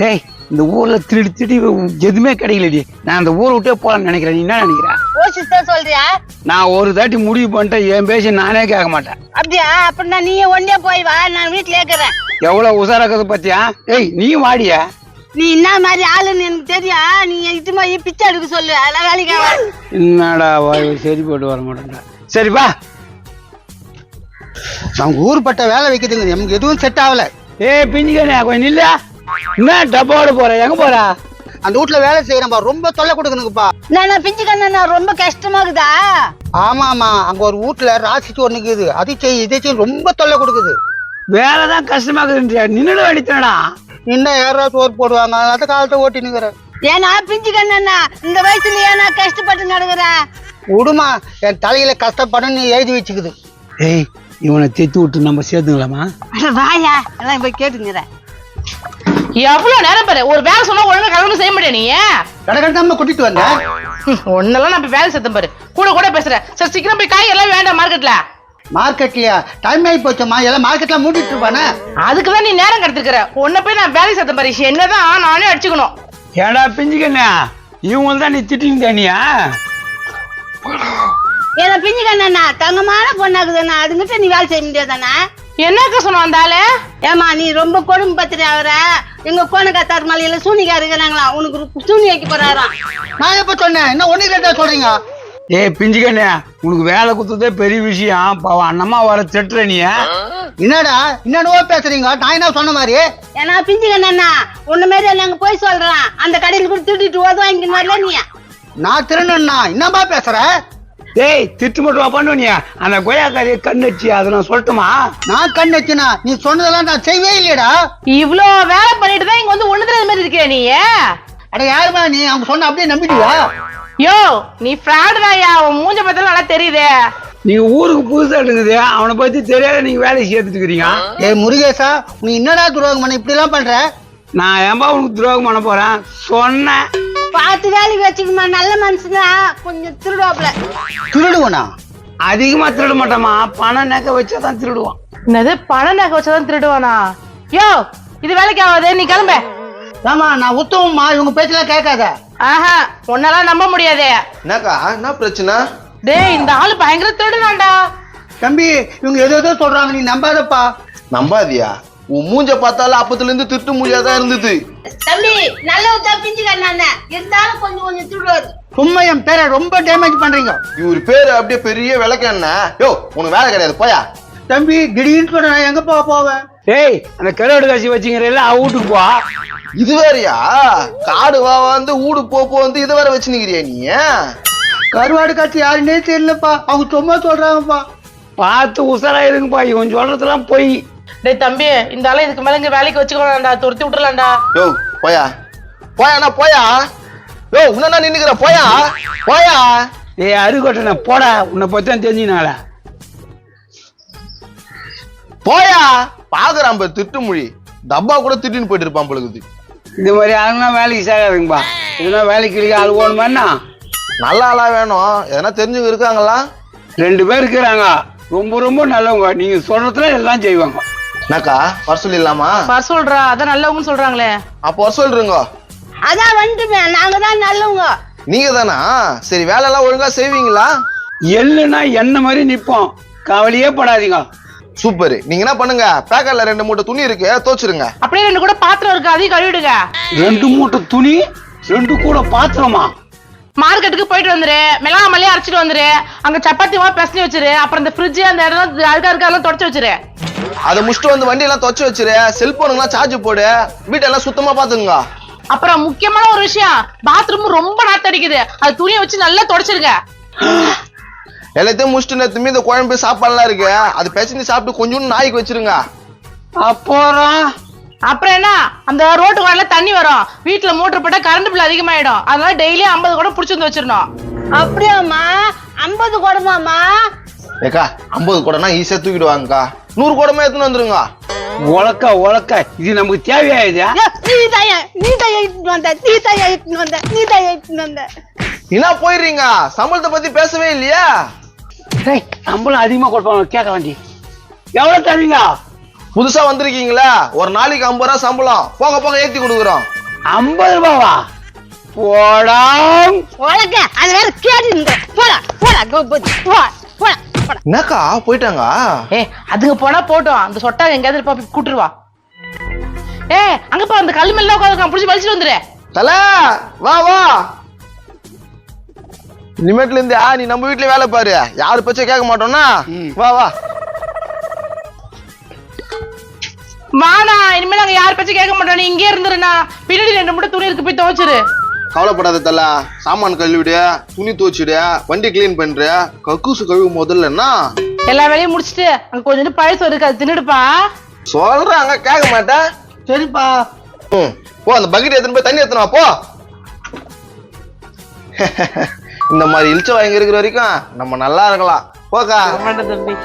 ஏய் இந்த ஊர்ல திருடி எதுவுமே கிடைக்கலடி. நான் அந்த ஊரை விட்டே போலான்னு நினைக்கிறேன். நீ என்ன நினைக்கிற? யோசிச்சுதான் சொல்றியா? நான் ஒரு தாட்டி முடிவு பண்ணிட்டேன், என் பேசி நானே கேட்க மாட்டேன். அப்படியா? அப்படின்னா நீயே ஒன்னே போய் வா, நான் வீட்டுல இருக்கிறேன். எவ்வளவு உசாராக்குது பத்தியா? ஏய் நீ வாடியா. நீ என்ன மாதிரி ஆளுன்னு எனக்கு தெரியும். நீ இது மாதிரி பிச்சை எடுக்க சொல்லு, அதெல்லாம் வேலைக்கு ஆகாது. என்னடா சரி போட்டு வர மாட்டேன்டா. சரி வா. அவங்க ஊர்பட்ட வேலை வைக்குதுங்க, நமக்கு எதுவும் செட் ஆகல. ஏய் பிஞ்சுக்கண்ணே கொஞ்சம் இல்ல. என்ன டப்பாவோட போற? எங்க போற? அந்த வீட்டுல வேலை செய்யறப்பா, ரொம்ப தொல்லை கொடுக்கணுங்கப்பா. நான் பிஞ்சு கண்ணா ரொம்ப கஷ்டமாகுதா? ஆமா ஆமா, அங்க ஒரு வீட்டுல ராசிச்சு ஒண்ணு இருக்குது, அது செய்ய இதை செய்ய ரொம்ப தொல்லை கொடுக்குது. வேலைதான் கஷ்டமாக்குதுன்றியா? நின்னுட வேண்டித்தானடா. இன்னும் யாராவது சோறு போடுவாங்க, அந்த காலத்தை ஓட்டி நிக்கிறேன். ஏன்னா பிஞ்சு கண்ணா இந்த வயசுல ஏன்னா கஷ்டப்பட்டு நடக்குறேன். விடுமா, என் தலையில கஷ்டப்படணும்னு எழுதி வச்சுக்குது. ஏய் இவனை தேத்தி விட்டு நம்ம சேர்த்துக்கலாமா? வாயா எல்லாம் போய் கேட்டுங்கிறேன். எவ்வளவு நேரம் பாரு, ஒரு வேலை சொன்னா ஒழுங்கா கலந்து செய்ய மாட்டேன். நீ கடற்கரை கூட்டிட்டு வந்தேன். ஒன்னெல்லாம் நான் வேலை செத்தேன் பாரு, கூட கூட பேசுறேன். சரி சீக்கிரம் போய் காய் எல்லாம் வேண்டாம் மார்க்கெட்ல. மார்க்கெட்லயா? டைம் ஆகி போச்சம்மா, எல்லாம் மார்க்கெட்ல மூடிட்டு இருப்பானே. அதுக்குதான் நீ நேரம் கடத்திருக்கிற. உன்ன போய் நான் வேலை செத்தேன் பாரு, என்னதான் நானே அடிச்சுக்கணும். ஏடா பிஞ்சுக்கண்ணா, இவங்க தான் நீ திட்டிங்க தானியா? ஏன்னா பிஞ்சு கண்ணா தங்கமான பொண்ணாக்குதுண்ணா, அதுங்கிட்ட நீ வேலை செய்ய முடியாதாண்ணா? என்னக்கா சொன்ன வந்தாலே? ஏமா நீ ரொம்ப கொடுமை பத்திரி அவர. எங்க கோணக்காத்தார் மலையில சூனிகா இருக்கிறாங்களா, உனக்கு சூனி வைக்க போறாராம். நான் எப்ப சொன்னேன்? என்ன ஒண்ணு கேட்டா சொல்றீங்க? ஏய் பிஞ்சுக்கண்ணா, உனக்கு வேலை கொடுத்ததே பெரிய விஷயம். பாவம் அண்ணம்மா வர திட்டுற நீ. என்னடா என்னடோ பேசுறீங்க? நான் என்ன சொன்ன மாதிரி? ஏன்னா பிஞ்சு கண்ணா உன்ன மாரி நாங்க போய் சொல்றோம். அந்த கடையில கூட திட்டிட்டு ஓது வாங்கிட்டு வரல நீ. நான் திருநா என்னப்பா பேசுற? ஏய் திட்டு மட்டும் பண்ணுவனியா? அந்த கொய்யாக்காரிய கண்ணச்சு அதை நான் சொல்லட்டுமா? நான் கண் வச்சுனா நீ சொன்னதெல்லாம் நான் செய்வே இல்லையடா. இவ்ளோ வேலை பண்ணிட்டு தான் இங்க வந்து ஒண்ணு தெரியாத மாதிரி இருக்கியா நீ? அட யாருமா நீ? அவங்க சொன்ன அப்படியே நம்பிடுவா? யோ நீ ஃப்ராடுதாயா, உன் மூஞ்ச பத்தில நல்லா தெரியுதே. நீங்க ஊருக்கு புதுசா இருக்குது, அவனை பத்தி தெரியாத நீங்க வேலையை சேர்த்துட்டு இருக்கிறீங்க. ஏய் முருகேசா, நீ என்னடா துரோகம் பண்ண இப்படி எல்லாம் பண்ற? நான் ஏன்பா உனக்கு துரோகம் பண்ண போறேன்? சொன்னேன் பார்த்து வேலைக்கு வச்சுக்கமா. நல்ல மனுஷனா கொஞ்சம் திருடுவாப்ல. திருடுவனா? அதிகமா திருட மாட்டாமா, பணம் நகை வச்சாதான் திருடுவான். என்னது பணம் நகை வச்சாதான் திருடுவானா? யோ இது வேலைக்கு ஆகாது, நீ கிளம்ப. ஆமா நான் உத்தவமா, இவங்க பேச்செல்லாம் கேட்காத. ஆஹா உன்னால நம்ப முடியாதே. என்னக்கா என்ன பிரச்சனை? டேய் இந்த ஆளு பயங்கர திருடுனாண்டா. தம்பி இவங்க ஏதோ சொல்றாங்க, நீ நம்பாதப்பா. நம்பாதியா? உன் மூஞ்ச பார்த்தாலும் அப்பத்துல இருந்து திருட்டு மூஞ்சாதான் இருந்தது. தம்பி நல்ல பிஞ்சு கண்ணா இருந்தாலும் கொஞ்சம் கொஞ்சம் திருடுவாரு. சும்மா என் பேரை ரொம்ப டேமேஜ் பண்றீங்க. இவரு பேரு அப்படியே பெரிய விளக்கண்ண. யோ உனக்கு வேலை கிடையாது போயா. தம்பி திடீர்னு சொன்ன நான் எங்க போவேன்? ஏய் அந்த கருவாடு காசி வச்சுங்கிறல்ல, அவ வீட்டுக்கு போ. இது வேறயா? காடு வா வந்து ஊடு போ வந்து இதை வேற வச்சுனுக்கிறியா நீ? கருவாடு காட்சி யாருன்னே தெரியலப்பா, அவங்க சும்மா சொல்றாங்கப்பா. பார்த்து உசாரா இருங்கப்பா, இவன் சொல்றதெல்லாம் போய். டேய் தம்பி இந்த ஆளு இதுக்கு மேல இங்க வேலைக்கு வச்சுக்கோடா, துரத்தி விட்டுறலாம்டா. யோ போயா போயாண்ணா போயா. யோ உன்னா நின்னுக்கிற போயா போயா. ஏய் அருகோட்டன போடா, உன்னை பத்தி தான் தெரிஞ்சுனால. போயா பாக்குறான் பாரு திட்டு மொழி. டப்பா கூட திட்டின்னு போயிட்டு இருப்பான் பொழுது. இந்த மாதிரி ஆளுனா வேலைக்கு சேராதுங்கப்பா. இதுனா வேலைக்கு இல்லையா ஆள் ஓணுமாண்ணா? நல்ல ஆளா வேணும், எதனா தெரிஞ்சுங்க இருக்காங்களா? 2 பேர் இருக்கிறாங்க, ரொம்ப ரொம்ப நல்லவங்க. நீங்க சொல்றதுல எல்லாம் செய்வாங்க. என்னக்கா வர சொல்லிடலாமா? வர சொல்றா, அதான் நல்லவங்கன்னு சொல்றாங்களே. அப்போ வர சொல்றீங்க. அதான் வந்துட்டுமே, நாங்க தான் நல்லவங்க. நீங்க தானா? சரி வேலை எல்லாம் ஒழுங்கா செய்வீங்களா? எள்ளுனா என்ன மாதிரி நிப்போம், கவலையே படாதீங்க. சூப்பர். நீங்க என்ன பண்ணுங்க, பேக்கர்ல 2 மூட்டை துணி இருக்கு, துவைச்சிருங்க. அப்படியே 2 கூட பாத்திரம் இருக்கு, அதையும் கழுவிடுங்க. 2 மூட்டை துணி 2 கூட பாத்திரமா? மார்க்கெட்டுக்கு போயிட்டு வந்துரு, மிளகா மல்லியா அரைச்சிட்டு வந்துரு, அங்க சப்பாத்தி பெசனி வச்சிரு, அப்புறம் இந்த ஃப்ரிட்ஜ் அந்த இடம் அழுக்கா இருக்காலாம் தொடச்சு வச்சிரு. அதை முடிச்சுட்டு வந்து வண்டி எல்லாம் துவைச்சு வச்சிரு, செல்போனுங்கெல்லாம் சார்ஜ் போடு, வீட்டெல்லாம் சுத்தமா பாத்துங்க. அப்புறம் முக்கியமான ஒரு விஷயம், பாத்ரூம் ரொம்ப நாத்து அடிக்குது, அது துணியை வச்சு நல்லா தொடச்சிருங்க. எல்லாத்தையும் முடிச்சுட்டு நேரத்துமே இந்த குழம்பு சாப்பாடுலாம் இருக்கு, அது பேசி சாப்பிட்டு கொஞ்சம் நாய்க்கு வச்சிருங்க. அப்புறம் என்ன, அந்த ரோட்டு வாயில தண்ணி வரும், வீட்டுல மோட்டர் போட்டா கரண்ட் பில் அதிகமாயிடும், அதனால டெய்லி 50 கூட புடிச்சு வந்து வச்சிடணும். அப்படியாம்மா? 50 குடமாமா? ஏக்கா 50 குடம்னா ஈஸியா தூக்கிடுவாங்கக்கா, 100 குடமா எடுத்துன்னு வந்துருங்க. உலக்க இது நமக்கு தேவையாயுதா? என்ன போயிடுறீங்க? சம்பளத்தை பத்தி பேசவே இல்லையா? சம்பளம் அதிகமா கொடுப்பாங்க, கேட்க வேண்டி. எவ்வளவு தருவீங்க? புதுசா வந்திருக்கீங்களா, ஒரு நாளைக்கு 50 ரூபா சம்பளம், போக போக ஏத்தி கொடுக்குறோம். 50 ரூபாவா? போடா. உனக்கு அது வேற கேட்டு போடா போடா கோபதி போடா போடா போடா. என்னக்கா போயிட்டாங்க? அதுங்க போனா போட்டோம், அந்த சொட்டா எங்கேயாவது இருப்பா, போய் கூட்டுருவா. அங்கப்பா அந்த கல் மேல உட்காந்து புடிச்சு வலிச்சுட்டு வந்துரு. தல வா வா, இனிமேட்ல இருந்து நீ நம்ம வீட்டுல வேலை பாரு, யாரு பேச்ச கேட்க மாட்டோம்னா. வா வா வாடா, இனிமே நாங்க யார் பேச்சும் கேட்க மாட்டோம், நீ இங்கே இருந்துருண்ணா. பின்னாடி 2 மூட்டை துணி இருக்கு, போய் துவைச்சிரு. கவலைப்படாத தல, சாமான் கழுவிடு, துணி துவைச்சிடு, வண்டி கிளீன் பண்ற, கக்கூசு கழுவு முதல்லன்னா. எல்லா வேலையும் முடிச்சுட்டு அங்க கொஞ்சம் பழசு இருக்கு, அது தின்னுடுப்பா. சொல்றாங்க கேட்க மாட்டேன். சரிப்பா. போ, அந்த பக்கெட் எடுத்துன்னு போய் தண்ணி எடுத்துனா போ. இந்த மாதிரி இழிச்ச வாங்கி இருக்கிற வரைக்கும் நம்ம நல்லா இருக்கலாம். போக்கா தம்பி.